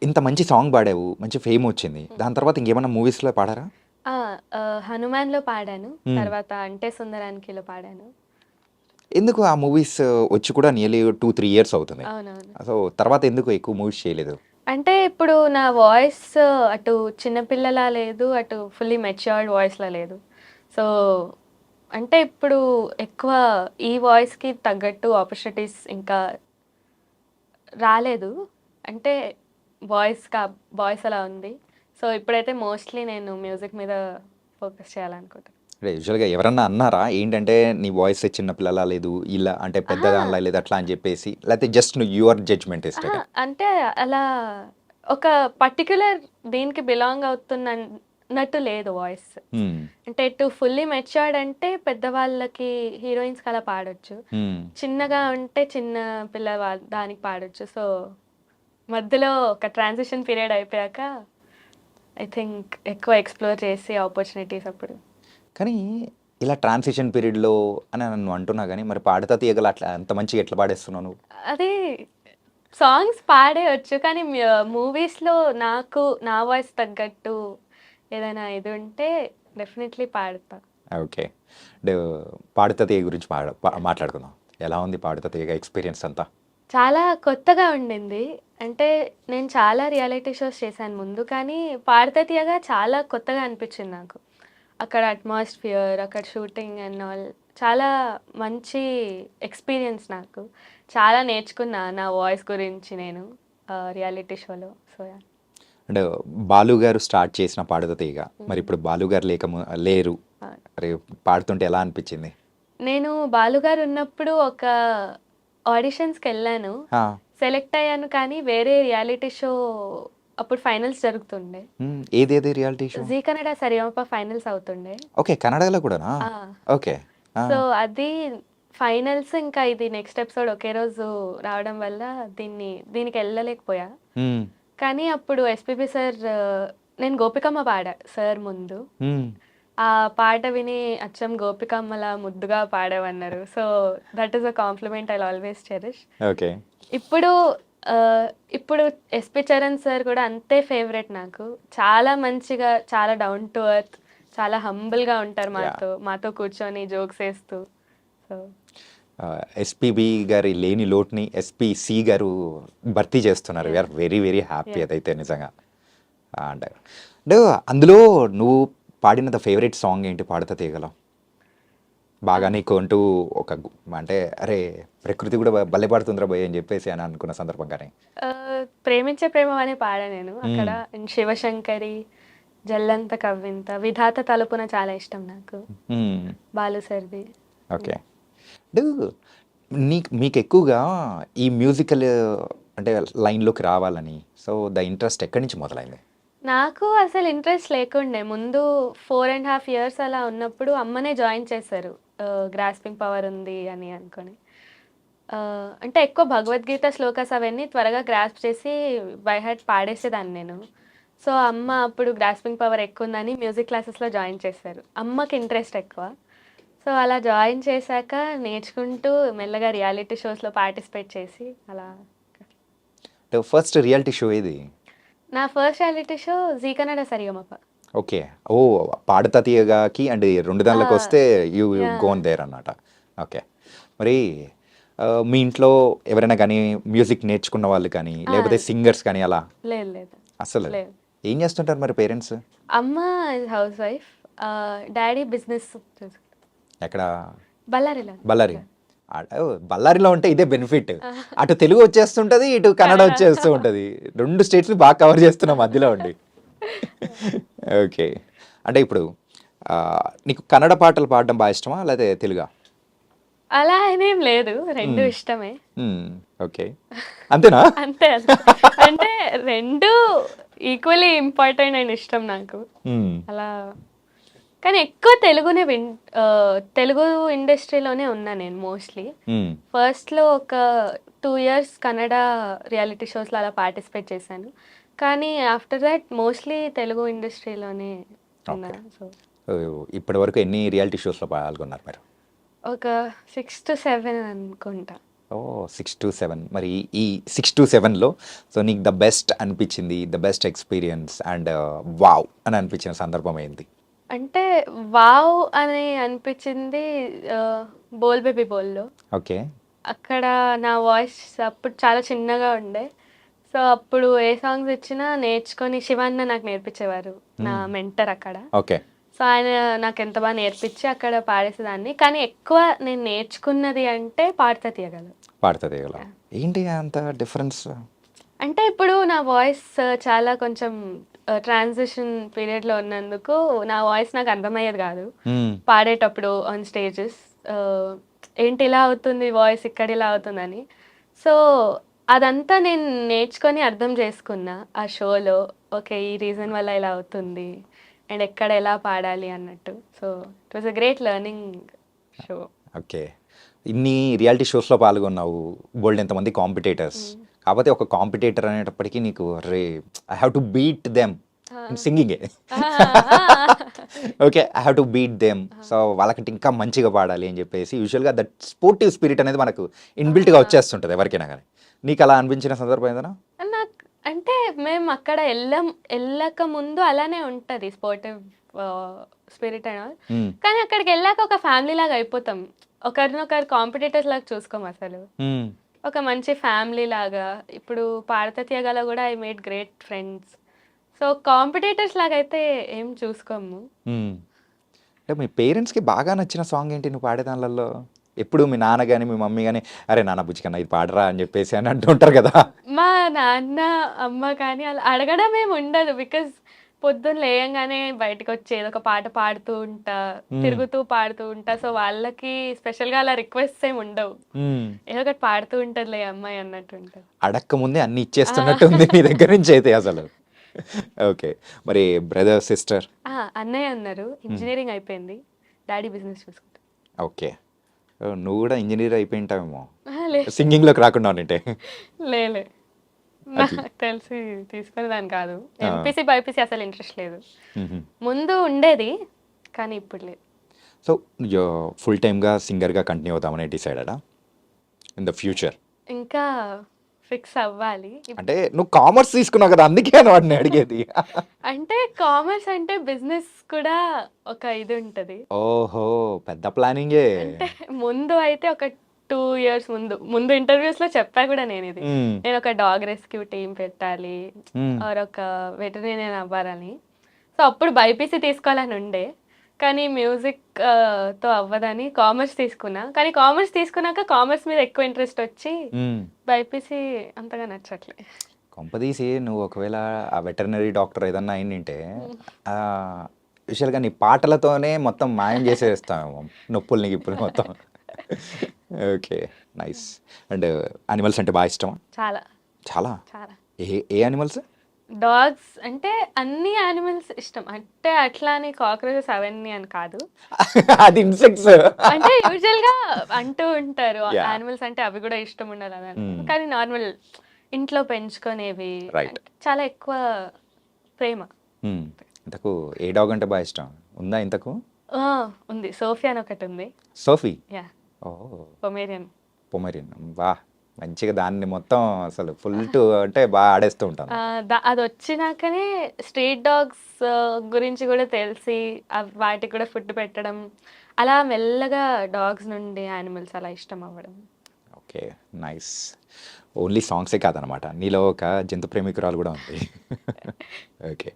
ఇంత మంచి సాంగ్ పాడావు. మంచి ఫేమ్ వచ్చింది. దాని తర్వాత ఇంకేమన్నా మూవీస్‌లో పాడారా? ఆ! 'హనుమాన్‌లో' పాడాను. హ్మ్. తర్వాత 'అంటే సుందరానికిలో' పాడాను. ఎందుకు ఆ మూవీస్ వచ్చి కూడా నియర్లీ 2, 3 ఇయర్స్ అవుతుంది. అవునవును. సో, తర్వాత ఎందుకు ఎక్కువ మూవీస్ చేయలేదు? అంటే ఇప్పుడు నా వాయిస్ అటు చిన్న పిల్లలా లేదు, అటు ఫుల్లీ మెచ్యూర్డ్ వాయిస్‌లా లేదు. సో, అంటే ఇప్పుడు ఎక్కువ ఈ వాయిస్‌కి తగ్గట్టు ఆపర్చునిటీస్ ఇంకా రాలేదు. అంటే వాయిస్ కా వాయిస్ అలా ఉంది. సో, ఇప్పుడైతే మోస్ట్‌లీ నేను మ్యూజిక్ మీద ఫోకస్ చేయాలనుకుంటున్నా. అంటే యూజువల్‌గా ఎవరన్నా అన్నారా? ఏంటంటే నీ వాయిస్ చిన్న పిల్లలా లేదు. ఇలా అంటే అహా! పెద్దదానిలా లేదు అట్లా అని చెప్పేసి. లేకపోతే జస్ట్ యువర్ జడ్జ్‌మెంట్ అహా! ఎస్టేటా? అంటే అలా ఒక పర్టిక్యులర్ దీనికి బిలాంగ్ అవుతున్నట్టు లేదు వాయిస్. హ్మ్. అంటే ఇటు ఫుల్లీ మెచ్యూర్డ్ అంటే పెద్దవాళ్ళకి హీరోయిన్స్‌కి అలా పాడొచ్చు. హ్మ్. చిన్నగా ఉంటే చిన్న దానికి పాడొచ్చు. సో, మధ్యలో ఒక ట్రాన్సిషన్ పీరియడ్ అయిపోయాక ఐ థింక్ ఎక్కువ ఎక్స్‌ప్లోర్ చేసి ఆపర్చునిటీస్ అప్పుడు. కానీ ఇలా ట్రాన్సిషన్ పీరియడ్‌లో అని నువ్వు అంటున్నావు గానీ, మరి పాడుతా తీయగల అట్లా అంత మంచిగా ఎట్లా పాడేస్తున్నావు నువ్వు? అది సాంగ్స్ పాడేయొచ్చు. కానీ మూవీస్‌లో నాకు నా వాయిస్ తగ్గట్టు ఏదైనా ఇది ఉంటే డెఫినెట్‌లీ పాడతా. ఓకే. అంటే పాడుతా తీయ గురించి మాట్లాడుకుందాం. ఎలా ఉంది పాడుతా తీయగా ఎక్స్‌పీరియన్స్ అంతా? చాలా కొత్తగా ఉండింది. అంటే నేను చాలా రియాలిటీ షోస్ చేశాను ముందు. కానీ 'పాడతా తీయగా' చాలా కొత్తగా అనిపించింది నాకు. అక్కడ అట్మాస్ఫియర్, అక్కడ షూటింగ్ అండ్ ఆల్ చాలా మంచి ఎక్స్‌పీరియన్స్ నాకు. చాలా నేర్చుకున్నా నా వాయిస్ గురించి నేను రియాలిటీ షోలో. So, yeah! అంటే 'బాలు' గారు స్టార్ట్ చేసిన పాడుతా తీయగా. హ్మ్. మరిప్పుడు 'బాలు' గారు లేరు. ఆ! మరి పాడుతుంటే ఎలా అనిపించింది? నేను 'బాలు' గారు ఉన్నప్పుడు ఒక ఆడిషన్స్‌కెళ్ళాను. ఆ! సెలెక్ట్ అయ్యాను కానీ వేరే రియాలిటీ షో అప్పుడు ఫైనల్స్ జరుగుతుండే. హ్మ్. ఏదేది reality show? 'G Kannada Sa Re Ga Ma Pa' finals అవుతుండే. ఓకే. కన్నడలో కూడానా? ఆ! ఓకే. ఆ! సో, అది ఫైనల్స్ ఇంకా ఇది నెక్స్ట్ ఎపిసోడ్ ఒకే రోజు రావడం వల్ల దీనికెళ్ళలేకపోయా. హ్మ్. కానీ అప్పుడు ఎస్‌పీబీ సార్ నేను 'గోపికమ్మ' పాడా సార్ ముందు. హ్మ్. ఆ పాట విని అచ్చం గోపికమ్మలా ముద్దుగా పాడావన్నారు. So, that is a compliment I'll always cherish. Okay. ఇప్పుడు ఇప్పుడు ఎస్‌పీ చరణ్ సార్ కూడా అంతే ఫేవరెట్ నాకు. చాలా మంచిగా, చాలా డౌన్ టు ఎర్త్, చాలా హంబుల్‌గా ఉంటారు యాహ్! మాతో కూర్చొని జోక్స్ ఏస్తూ. సో, ఎస్‌పీబీ గారి లేని లోటుని ఎస్‌పీ గారు భర్తీ చేస్తున్నారు. We yeah! Are very, very happy yeah! అదైతే నిజంగా. అంటే అంటే అందులో నువ్వు పాడిన ద ఫేవరెట్ సాంగ్ ఏంటి 'పాడుతా తీగలో'? బాగా ఆహ్, నీకు అంటూ ఒక అంటే అరే! ప్రకృతి కూడా భలే పాడుతుందిరా బోయ్ అని చెప్పేసి అని అనుకున్న సందర్భం గాని? 'ప్రేమించే ప్రేమవనే' పాడా నేను అక్కడ. హ్మ్. అండ్ 'శివశంకరి', 'జల్లంత కవ్వింత', 'విధాత తలుపున' చాలా ఇష్టం నాకు. హ్మ్. బాలు సార్‌ది. ఓకే. ఇప్పుడు మీకెక్కువగా ఈ మ్యూజికల్ అంటే లైన్‌లోకి రావాలని సో, ద ఇంట్రెస్ట్ ఎక్కడి నుంచి మొదలైంది? నాకు అసలు ఇంట్రెస్ట్ లేకుండే. ముందు 4 ½ ఇయర్స్ అలా ఉన్నప్పుడు అమ్మనే జాయిన్ చేశారు. గ్రాస్పింగ్ పవర్ ఉంది అని అనుకోని. అంటే ఎక్కువ భగవద్గీత శ్లోకాస్ అవన్నీ త్వరగా గ్రాస్ప్ చేసి బై హార్ట్ పాడేసేదాన్ని నేను. సో, అమ్మ అప్పుడు గ్రాస్పింగ్ పవర్ ఎక్కువుందని మ్యూజిక్ క్లాసెస్‌లో జాయిన్ చేశారు. అమ్మకి ఇంట్రెస్ట్ ఎక్కువ. సో, అలా జాయిన్ చేశాక నేర్చుకుంటూ మెల్లగా రియాలిటీ షోస్‌లో పార్టిసిపేట్ చేసి అలా ఫస్ట్ రియాలిటీ షో ఏది? నా first reality show 'G Kannada Sa Re Ga Ma Pa'. Okay. Oh! 'పాడుతా తీయగా'కి అండ్ ఈ 2 ఆ! దాంట్లోకొస్తే యూ యాహ్! గోన్ దేర్ అన్నమాట. ఓకే. మరి మీ ఇంట్లో ఎవరైనా గానీ మ్యూజిక్ నేర్చుకున్న వాళ్ళు కానీ, ఆ! లేకపోతే సింగర్స్ కానీ అలా లేదు. లేదు. అస్సలు లేదు. ఏం చేస్తుంటారు మరి పేరెంట్స్? అమ్మ హౌస్ వైఫ్. డ్యాడీ బిజినెస్ చేస్తారు. ఎక్కడ? బళ్ళారిలో. బళ్ళారి. ఓహ్! బళ్ళారిలో ఉంటే ఇదే బెనిఫిట్. ఆ! అటు తెలుగు వచ్చేస్తుంటది, ఇటు కన్నడ కన్నడ. వచ్చేస్తూ ఉంటది. 2 స్టేట్స్‌ని బాగా కవర్ చేస్తున్నాం మధ్యలో ఉండి. ఓకే. అంటే ఇప్పుడు నీకు కన్నడ పాటలు పాడడం బా ఇష్టమా? లేతే తెలుగా? అలా అనేం లేదు. 2 హ్మ్. ఇష్టమే. హ్మ్. ఓకే. అంతేనా? అంతే. అంటే 2 ఈక్వల్లీ ఇంపార్టెంట్ అండ్ ఇష్టం నాకు. హ్మ్. అలా కానీ ఎక్కువ తెలుగు ఇండస్ట్రీలోనే ఉన్నా నేను మోస్ట్‌లీ. హ్మ్. ఫస్ట్‌లో ఒక 2 ఇయర్స్ కన్నడ రియాలిటీ షోస్‌లో అలా పార్టిసిపేట్ చేశాను. కానీ ఆఫ్టర్ థాట్ మోస్ట్‌లీ తెలుగు ఇండస్ట్రీలోనే ఉన్నా. ఓకే. సో, ఇప్పటి వరకు ఎన్ని రియాలిటీ షోస్‌లో పాల్గొన్నారు మీరు? ఒక 6-7 అనుకుంటా. ఓ 6-7 మరి ఈ 6-7లో సో నీకు ద బెస్ట్ అనిపించింది, the best experience and wow అని అనిపించిన సందర్భం ఏంది? అంటే వావ్ అని అనిపించింది బోల్ బేబీ బోల్‌లో. ఓకే. అక్కడ నా వాయిస్ అప్పుడు చాలా చిన్నగా ఉండే. సో, అప్పుడు ఏ సాంగ్స్ ఇచ్చినా నేర్చుకొని శివన్న నాకు నేర్పించేవారు. నా మెంటర్ అక్కడ. ఓకే. సో, ఆయన నాకెంత బాగా నేర్పించి అక్కడ పాడేసేదాన్ని. కానీ ఎక్కువ నేను నేర్చుకున్నది అంటే పాడతా తీయగలను. పాడుతుంది ఇలా ఏంటి అంత డిఫరెన్స్? అంటే ఇప్పుడు నా వాయిస్ చాలా కొంచెం ట్రాన్సిషన్ పీరియడ్‌లో ఉన్నందుకు నా వాయిస్ నాకు అర్థమయ్యేది కాదు. పాడేటప్పుడు ఆన్ స్టేజెస్ ఏంటి ఇలా అవుతుంది వాయిస్ ఇక్కడ ఇలా అవుతుందని. సో, అదంతా నేను నేర్చుకొని అర్థం చేసుకున్నా ఆ షోలో. ఓకే. ఈ రీజన్ వల్ల ఇలా అవుతుంది. అండ్ ఎక్కడ ఎలా పాడాలి అన్నట్టు. So, it was a great learning show. Okay. ఇన్ని రియాలిటీ షోస్‌లో పాల్గొన్నావు. బోల్డ్ ఎంతమంది కాంపిటీటర్స్. కాకపోతే ఒక కాంపిటీటర్ అనేటప్పటికి నీకు అరే I have to beat them సింగింగే. Okay. I have to beat them. So వాళ్ళకంటే ఇంకా మంచిగా పాడాలి అని చెప్పేసి యూజువల్గా దట్ స్పోర్టివ్ స్పిరిట్ అనేది మనకు ఇన్బిల్ట్గా వచ్చేస్తుంటుంది ఎవరికైనా కానీ. నీకు అలా అనిపించిన సందర్భం ఏదైనా? నాకు అంటే మేము అక్కడ వెళ్ళక ముందు అలానే ఉంటది స్పోర్టివ్ స్పిరిట్ అండ్ ఆల్. కానీ అక్కడికి వెళ్ళాక ఒక ఫ్యామిలీ లాగా అయిపోతాం. ఒకరినొకరు కాంపిటీటర్స్ లాగా చూసుకోం అసలు. ఒక మంచి ఫ్యామిలీ లాగా. ఇప్పుడు పాడతా తీయగల కూడా I made great friends. So competitors లాగా అయితే ఏం చూసుకోము. అంటే మీ పేరెంట్స్కి బాగా నచ్చిన సాంగ్ ఏంటి నువ్వు పాడే దానిలలో? ఎప్పుడు మీ నాన్న కానీ మీ మమ్మీ కానీ అరే నాన్న బుజ్జికన్నా ఇది పాడరా అని చెప్పేసి అని అంటుంటారు కదా. మా నాన్న అమ్మ కానీ అలా అడగడం ఏమి ఉండదు. బికాజ్ పొద్దున్న లేయంగానే బయటకు వచ్చి ఏదో ఒక పాట పాడుతూ ఉంటా, తిరుగుతూ పాడుతూ ఉంటా. సో వాళ్ళకి స్పెషల్గా అలా రిక్వెస్ట్ ఏమి ఉండవు. ఏదో ఒకటి పాడుతూ ఉంటదిలే అమ్మాయి అన్నట్టు ఉంటుంది. అడక్క ముందే అన్ని ఇచ్చేస్తున్నట్టు ఉంది మీ దగ్గర నుంచి అయితే అసలు. ఓకే. మరి బ్రదర్ సిస్టర్? అన్నయ్య ఉన్నారు. ఇంజనీరింగ్ అయిపోయింది. డాడీ బిజినెస్ చూసుకుంటారు. ఓకే. నువ్వు కూడా ఇంజనీర్ అయిపోయి ఉంటావేమో లే సింగింగ్లోకి రాకుండా ఉంటే. లేలే నాకు తెలిసి తీసుకునేదాన్ని కాదు. ఎంపీసీ బైపీసీ అసలు ఇంట్రెస్ట్ లేదు. ముందు ఉండేది కానీ ఇప్పుడు లేదు. సో ఫుల్ టైమ్గా సింగర్గా కంటిన్యూ అవుతామని డిసైడడా ఇన్ ద ఫ్యూచర్? ఇంకా ఫిక్స్ అవ్వాలి. అంటే నువ్వు కామర్స్ తీసుకున్నావు కదా అందుకే వాడిని అడిగేది. అంటే కామర్స్ అంటే బిజినెస్ కూడా ఒక ఇది ఉంటది. ఓహో పెద్ద ప్లానింగే. అంటే ముందు అయితే ఒక 2 years ముందు ఇంటర్వ్యూస్ లో చెప్పా కూడా నేను ఇది. నేను ఒక డాగ్ రెస్క్యూ టీం పెట్టాలి ఆర్ ఒక వెటర్నేరియన్ అవ్వాలని. సో అప్పుడు బైపీసీ తీసుకోవాలని ఉండే. కానీ మ్యూజిక్ తో అవ్వదని కామర్స్ తీసుకున్నా. కానీ కామర్స్ తీసుకున్నాక కామర్స్ మీద ఎక్కువ ఇంట్రెస్ట్ వచ్చి బైపీసీ అంతగా నచ్చట్లే. కొంపదీసి నువ్వు ఒకవేళ ఆ వెటర్నరీ డాక్టర్ ఏదన్నా అయిందంటే యూజువల్గా నీ పాటలతోనే మొత్తం మాయం చేసేస్తామేమో నొప్పుల్ని గిప్పులు మొత్తం. Okay nice. అండ్ యానిమల్స్ అంటే బాగా ఇష్టమా? చాలా చాలా. చాలా. ఏ యానిమల్స్? డాగ్స్ అంటే అన్ని యానిమల్స్ ఇష్టం. అంటే అట్లా అని కాక్రోచెస్ అవన్నీ అని కాదు. అది ఇన్సెక్ట్స్. అంటే యూజువల్ గా అంటూ ఉంటారు యానిమల్స్ అంటే అవి కూడా ఇష్టం ఉండాలని. కానీ నార్మల్ ఇంట్లో పెంచుకునేవి చాలా ఎక్కువ ప్రేమ. ఇంతకు ఏ డాగ్ అంటే బాగా ఇష్టం ఉందా? ఇంతకు ఉంది. సోఫియా అని ఒకటి ఉంది. సోఫీ? యా. ఓ పొమేరియన్. వా మంచిగా దాన్ని మొత్తం అసలు ఫుల్ టు అంటే బాగా ఆడేస్తూ ఉంటాను. అది వచ్చినాకనే స్ట్రీట్ డాగ్స్ గురించి కూడా తెలిసి వాటికి కూడా ఫుడ్ పెట్టడం అలా మెల్లగా డాగ్స్ నుండి యానిమల్స్ అలా ఇష్టం అవ్వడం. Okay nice. ఓన్లీ సాంగ్సే కాదనమాట నీలో ఒక జంతు ప్రేమికురాలు కూడా ఉంది. ఓకే.